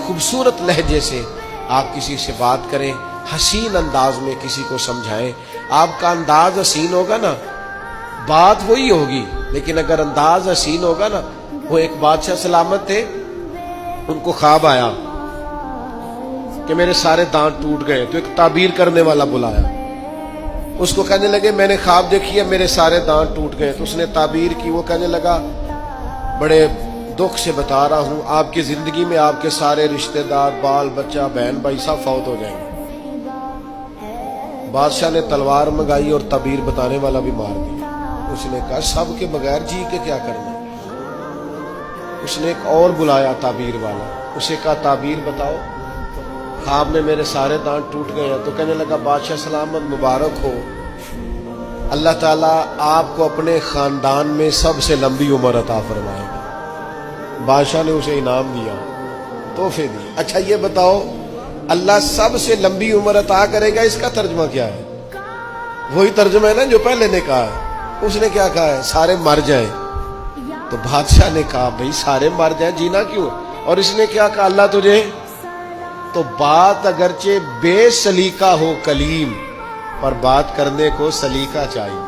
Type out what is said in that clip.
خوبصورت لہجے سے آپ کسی سے بات کریں، حسین انداز میں کسی کو سمجھائیں. آپ کا انداز حسین ہوگا نا، بات وہی ہوگی، لیکن اگر انداز حسین ہوگا نا. وہ ایک بادشاہ سلامت تھے، ان کو خواب آیا کہ میرے سارے دانت ٹوٹ گئے. تو ایک تعبیر کرنے والا بلایا، اس کو کہنے لگے میں نے خواب دیکھی ہے میرے سارے دانت ٹوٹ گئے. تو اس نے تعبیر کی. وہ کہنے لگا بڑے دکھ سے بتا رہا ہوں، آپ کی زندگی میں آپ کے سارے رشتہ دار، بال بچہ، بہن بھائی سب فوت ہو جائیں گے. بادشاہ نے تلوار منگائی اور تعبیر بتانے والا بھی مار دیا. اس نے کہا سب کے بغیر جی کے کیا کرنا. اس نے ایک اور بلایا تعبیر والا، اسے کہا تعبیر بتاؤ، خواب میں میرے سارے دانت ٹوٹ گئے ہیں. تو کہنے لگا بادشاہ سلامت مبارک ہو، اللہ تعالیٰ آپ کو اپنے خاندان میں سب سے لمبی عمر عطا فرمائے گا. بادشاہ نے اسے انعام دیا، تحفے دی. اچھا یہ بتاؤ اللہ سب سے لمبی عمر عطا کرے گا، اس کا ترجمہ کیا ہے؟ وہی ترجمہ ہے نا جو پہلے نے کہا ہے. اس نے کیا کہا ہے؟ سارے مر جائیں. تو بادشاہ نے کہا بھئی سارے مر جائیں، جینا کیوں؟ اور اس نے کیا کہا؟ اللہ تجھے. تو بات اگرچہ بے سلیقہ ہو کلیم، پر بات کرنے کو سلیقہ چاہیے.